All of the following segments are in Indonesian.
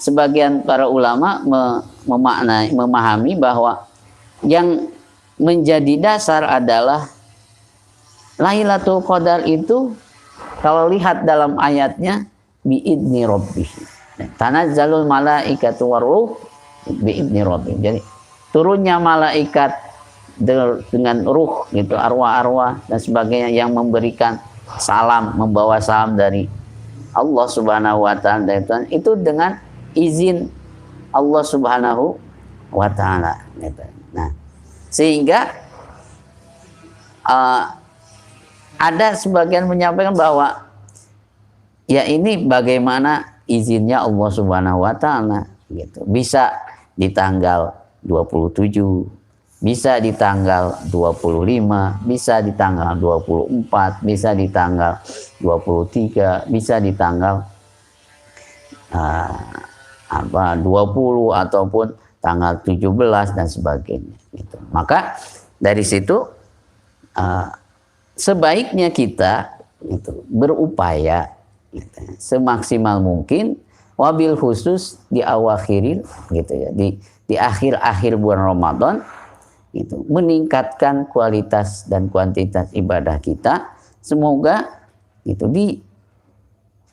sebagian para ulama memahami bahwa yang menjadi dasar adalah Lailatul Qadar itu, kalau lihat dalam ayatnya, biidni rabbih. Tanazzalul malaikatu waruh biidni rabbih. Jadi turunnya malaikat dengan ruh gitu, arwah-arwah dan sebagainya yang memberikan salam, membawa salam dari Allah Subhanahu wa taala, itu dengan izin Allah Subhanahu wa taala gitu. Nah, sehingga ada sebagian menyampaikan bahwa ya ini bagaimana izinnya Allah Subhanahu wa taala gitu. Bisa di tanggal 27, bisa di tanggal 25, bisa di tanggal 24, bisa di tanggal 23, bisa di tanggal 20 ataupun tanggal 17 dan sebagainya gitu. Maka dari situ sebaiknya kita gitu, berupaya gitu, semaksimal mungkin, wabil khusus di awakhiril gitu ya, di akhir-akhir bulan Ramadan itu meningkatkan kualitas dan kuantitas ibadah kita. Semoga itu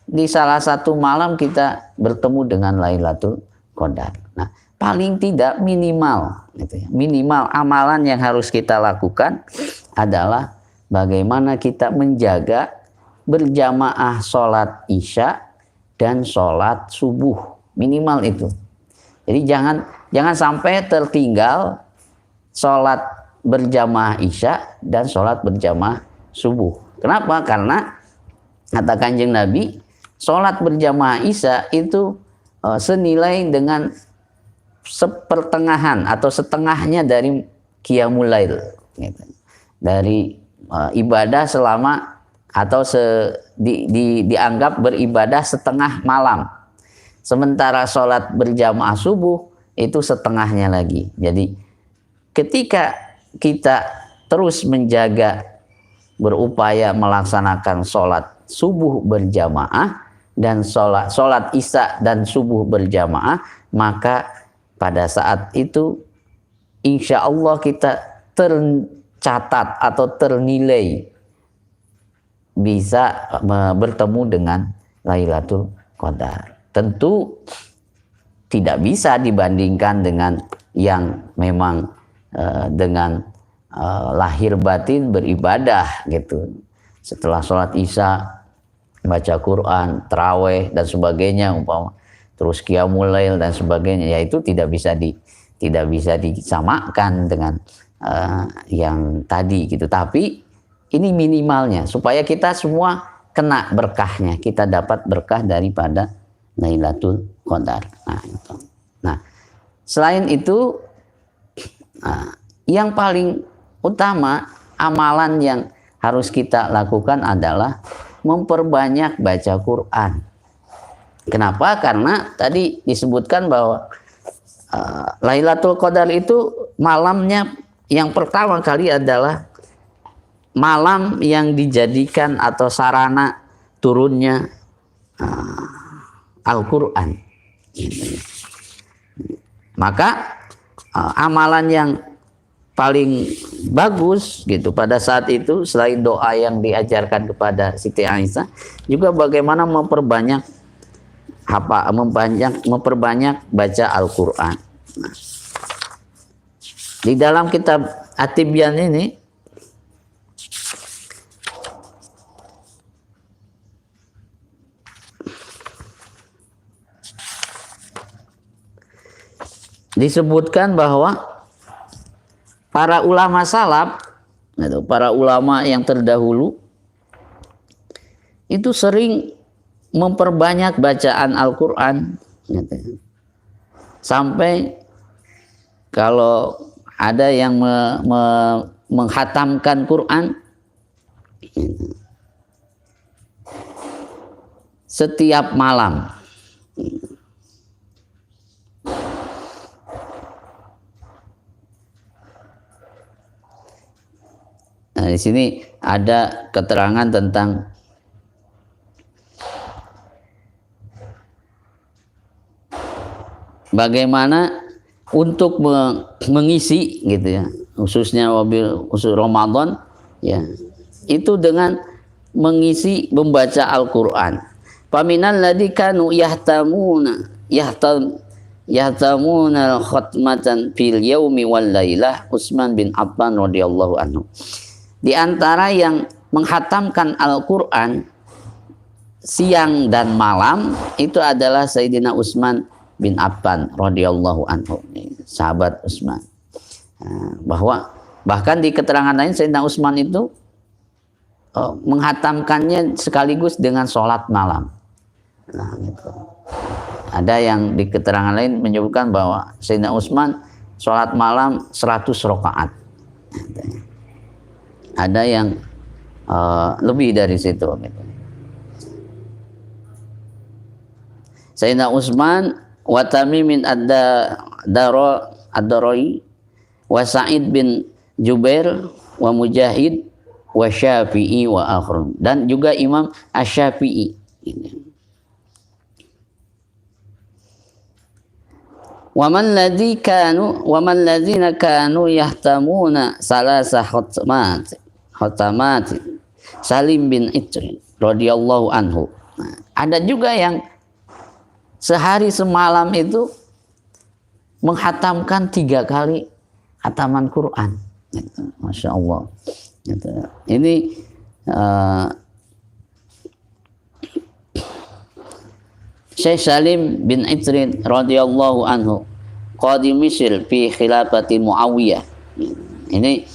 di salah satu malam kita bertemu dengan Lailatul Qadar. Nah, paling tidak minimal gitu ya, minimal amalan yang harus kita lakukan adalah bagaimana kita menjaga berjamaah sholat isya dan sholat subuh, minimal itu. Jadi jangan sampai tertinggal sholat berjamaah isya dan sholat berjamaah subuh. Kenapa? Karena kata Kanjeng Nabi, sholat berjamaah isya itu senilai dengan sepertengahan atau setengahnya dari qiyamul lail gitu. Dari ibadah selama atau dianggap beribadah setengah malam. Sementara sholat berjamaah subuh itu setengahnya lagi. Jadi ketika kita terus menjaga, berupaya melaksanakan sholat subuh berjamaah dan sholat isya dan subuh berjamaah, maka pada saat itu insya Allah kita tercatat atau ternilai bisa bertemu dengan Lailatul Qadar. Tentu tidak bisa dibandingkan dengan yang memang dengan lahir batin beribadah gitu. Setelah sholat isya baca Quran, taraweh dan sebagainya, umpama terus qiyamul lail dan sebagainya, ya itu tidak bisa disamakan dengan yang tadi gitu. Tapi ini minimalnya supaya kita semua kena berkahnya, kita dapat berkah daripada Lailatul Qadar. Nah, selain itu yang paling utama amalan yang harus kita lakukan adalah memperbanyak baca Quran. Kenapa? Karena tadi disebutkan bahwa Lailatul Qadar itu malamnya yang pertama kali adalah malam yang dijadikan atau sarana turunnya Al-Quran. Maka amalan yang paling bagus gitu pada saat itu, selain doa yang diajarkan kepada Siti Aisyah, juga bagaimana memperbanyak baca Al-Quran. Nah, di dalam kitab At-Tibyan ini disebutkan bahwa para ulama salaf, para ulama yang terdahulu itu sering memperbanyak bacaan Al-Quran, sampai kalau ada yang menghatamkan Quran setiap malam. Nah, di sini ada keterangan tentang bagaimana untuk mengisi gitu ya, khususnya wabil khusus Ramadan ya, itu dengan mengisi membaca Al-Qur'an. Paminal ladzi kanu yahtamuna khatmatan fil yaumi wal lailah Utsman bin Affan radhiyallahu anhu. Di antara yang menghatamkan Al-Qur'an siang dan malam itu adalah Sayyidina Utsman bin Affan radhiyallahu anhu, sahabat Utsman. Bahkan di keterangan lain Sayyidina Utsman itu menghatamkannya sekaligus dengan sholat malam. Nah, gitu. Ada yang di keterangan lain menyebutkan bahwa Sayyidina Utsman sholat malam 100 rakaat. Ada yang lebih dari situ. Gitu. Sayyidina Utsman wa Tamim bin ad-Darai wa Sa'id bin Jubair wa Mujahid wa Syafi'i wa akhrun, dan juga Imam Asy-Syafi'i. Wa man ladzina kanu yahtamuna salasa khatamat Salim bin Itri radhiyallahu anhu. Ada juga yang sehari semalam itu menghatamkan 3 kali khataman Quran. Masya Allah. Ini Syekh Salim bin Itrin radhiyallahu anhu qadi Misr fi khilafati Muawiyah. Ini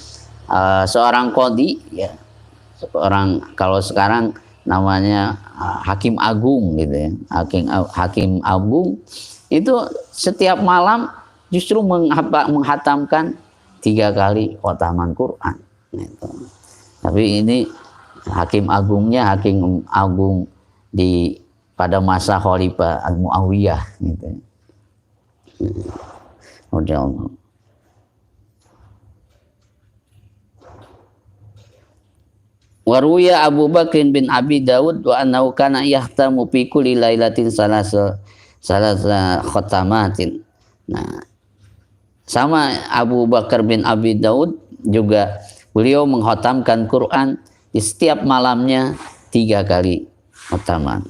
seorang qadi ya, seorang, kalau sekarang namanya hakim agung gitu ya. Hakim agung itu setiap malam justru menghatamkan 3 kali khataman Quran gitu. Tapi ini hakim agungnya hakim agung pada masa Khalifah Al-Muawiyah gitu. Waruya Abu Bakr bin Abi Dawud wa annahu kana yahtamu fi kulli lailatin salasa khatamatin. Nah, sama Abu Bakar bin Abi Daud juga beliau menghatamkan Quran di setiap malamnya 3 kali khataman.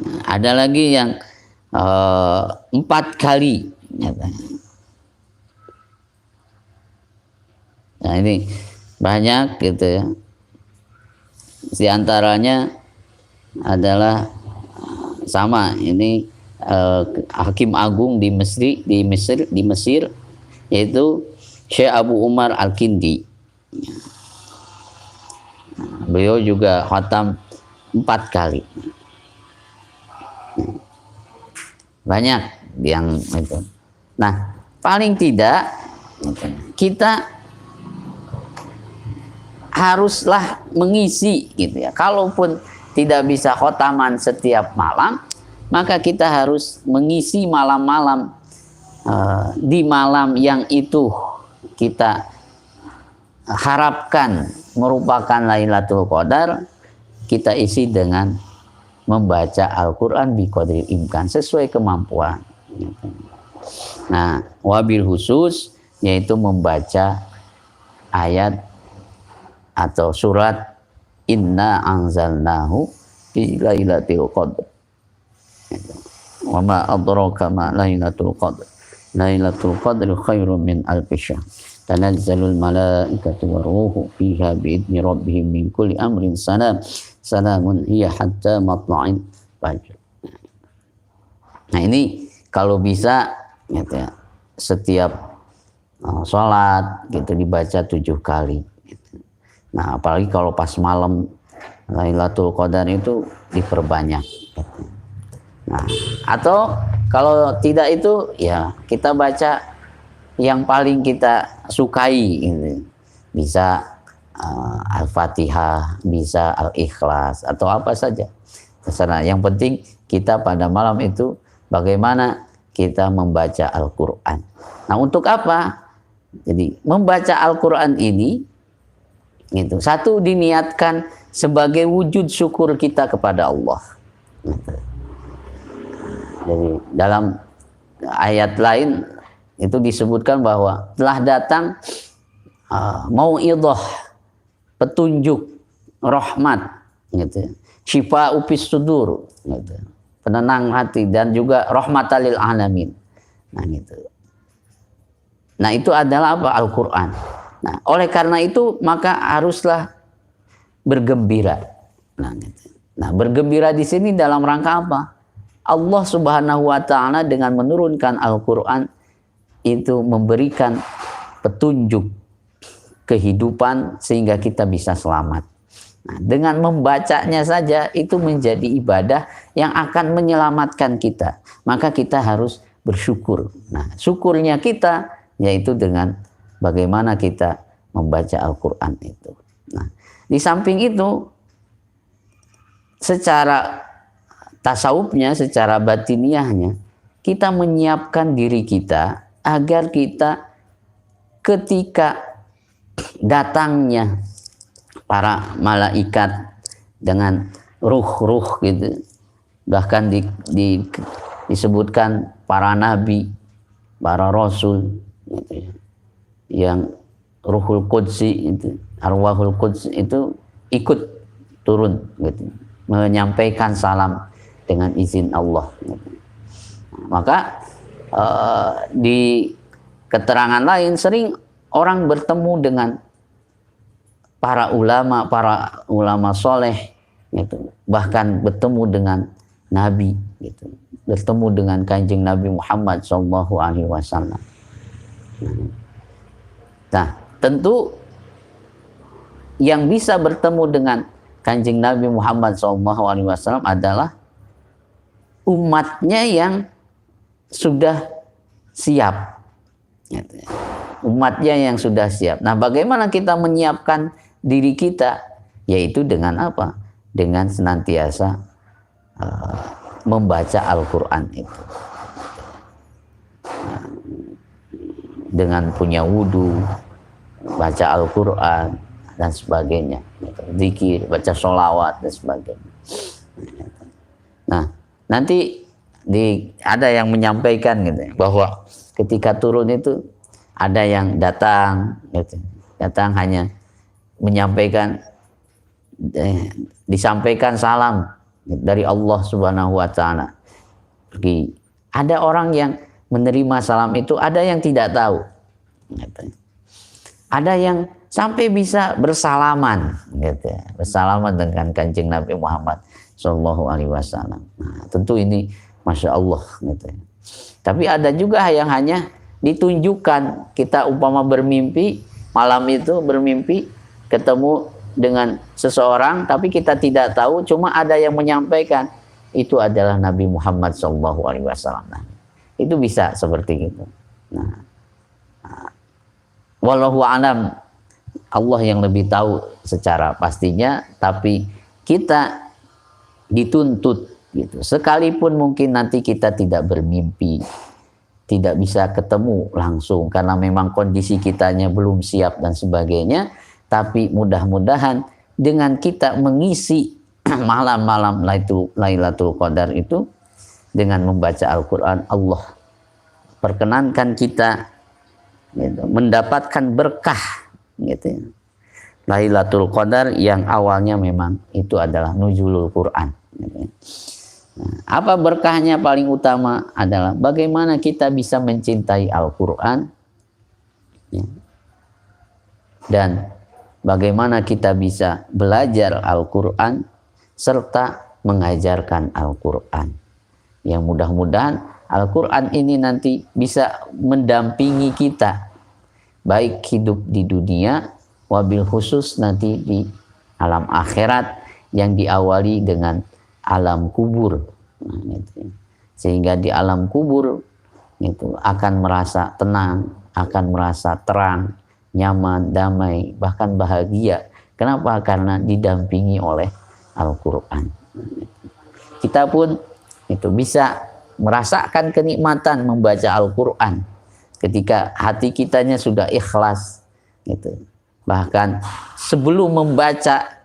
Nah, ada lagi yang 4 kali. Nah, ini banyak gitu ya. Di antaranya adalah sama ini hakim agung di Mesir yaitu Syekh Abu Umar Al-Kindi. Beliau juga khatam 4 kali. Banyak yang itu. Nah, paling tidak kita haruslah mengisi gitu ya. Kalaupun tidak bisa khotaman setiap malam, maka kita harus mengisi malam-malam di malam yang itu kita harapkan merupakan Lailatul Qadar, kita isi dengan membaca Al-Quran biqadril imkan, sesuai kemampuan. Nah, wabil khusus yaitu membaca ayat atau surat Inna anzalnahu fi lailatul qadr. Wa ma adraka ma lailatul qadr. Lailatul qadri khairun min alfi syahr. Tanazzalul malaikatu waruhu fiha biidzni rabbihim min kulli amrin salam. Salamun hiya hatta matla'il fajr. Nah, ini kalau bisa gitu ya, setiap sholat gitu dibaca 7 kali. Nah, apalagi kalau pas malam Lailatul Qadar itu diperbanyak. Nah, atau kalau tidak itu ya kita baca yang paling kita sukai gitu. Bisa Al-Fatihah, bisa Al-Ikhlas atau apa saja. Terserah. Yang penting kita pada malam itu bagaimana kita membaca Al-Quran. Nah, untuk apa? Jadi membaca Al-Quran ini gitu. Satu, diniatkan sebagai wujud syukur kita kepada Allah. Jadi dalam ayat lain itu disebutkan bahwa telah datang mau'idhah, petunjuk, rahmat, gitu. Syifa upis sudur, gitu. Penenang hati, dan juga rahmatalil alamin. Nah, gitu. Nah, itu adalah apa? Al-Quran. Nah, oleh karena itu maka haruslah bergembira. Nah, gitu. Nah, bergembira di sini dalam rangka apa? Allah Subhanahu wa Ta'ala dengan menurunkan Al-Quran itu memberikan petunjuk kehidupan sehingga kita bisa selamat. Nah, dengan membacanya saja itu menjadi ibadah yang akan menyelamatkan kita. Maka kita harus bersyukur. Nah, syukurnya kita yaitu dengan bagaimana kita membaca Al-Quran itu. Nah, di samping itu secara tasawufnya, secara batiniahnya, kita menyiapkan diri kita agar kita ketika datangnya para malaikat dengan ruh-ruh gitu, bahkan disebutkan para nabi, para rasul gitu ya, yang ruhul qudsi itu, arwahul qudsi itu ikut turun gitu, menyampaikan salam dengan izin Allah gitu. Maka di keterangan lain sering orang bertemu dengan para ulama soleh gitu, bahkan bertemu dengan Nabi gitu, bertemu dengan Kanjeng Nabi Muhammad SAW. Nah, tentu yang bisa bertemu dengan Kanjeng Nabi Muhammad SAW adalah umatnya yang sudah siap. Umatnya yang sudah siap. Nah, bagaimana kita menyiapkan diri kita? Yaitu dengan apa? Dengan senantiasa membaca Al-Quran itu. Dengan punya wudu, baca Al-Quran, dan sebagainya. Zikir, baca sholawat, dan sebagainya. Nah, nanti ada yang menyampaikan gitu, bahwa ketika turun itu ada yang datang gitu. Datang hanya menyampaikan, disampaikan salam dari Allah Subhanahu wa Ta'ala. Ada orang yang menerima salam itu, ada yang tidak tahu gitu. Ada yang sampai bisa bersalaman gitu, bersalaman dengan Kanjeng Nabi Muhammad SAW. Nah, tentu ini Masya Allah gitu. Tapi ada juga yang hanya ditunjukkan, kita umpama bermimpi, malam itu bermimpi ketemu dengan seseorang, tapi kita tidak tahu, cuma ada yang menyampaikan itu adalah Nabi Muhammad SAW. Nah, itu bisa seperti itu. Nah, wallahu a'lam, Allah yang lebih tahu secara pastinya, tapi kita dituntut gitu. Sekalipun mungkin nanti kita tidak bermimpi, tidak bisa ketemu langsung karena memang kondisi kitanya belum siap dan sebagainya, tapi mudah-mudahan dengan kita mengisi malam-malam Lailatul Qadar itu dengan membaca Al-Quran, Allah perkenankan kita gitu, mendapatkan berkah gitu. Lailatul Qadar yang awalnya memang itu adalah nuzulul Quran gitu. Nah, apa berkahnya paling utama adalah bagaimana kita bisa mencintai Al-Quran ya, dan bagaimana kita bisa belajar Al-Quran serta mengajarkan Al-Quran. Yang mudah-mudahan Al-Quran ini nanti bisa mendampingi kita baik hidup di dunia, wabil khusus nanti di alam akhirat yang diawali dengan alam kubur. Nah, gitu. Sehingga di alam kubur itu akan merasa tenang, akan merasa terang, nyaman, damai, bahkan bahagia. Kenapa? Karena didampingi oleh Al-Quran. Kita pun itu bisa merasakan kenikmatan membaca Al-Quran ketika hati kitanya sudah ikhlas gitu. Bahkan sebelum membaca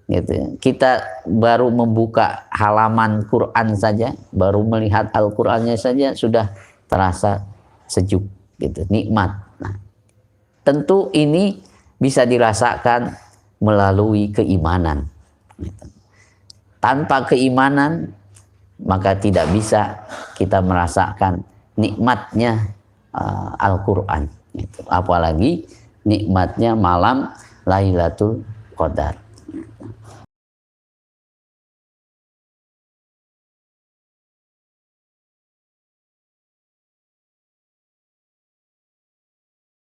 gitu ya. Kita baru membuka halaman Quran saja, baru melihat Al-Qur'annya saja sudah terasa sejuk gitu, nikmat. Nah, tentu ini bisa dirasakan melalui keimanan gitu. Tanpa keimanan maka tidak bisa kita merasakan nikmatnya Al-Qur'an gitu. Apalagi nikmatnya malam Lailatul Qadar.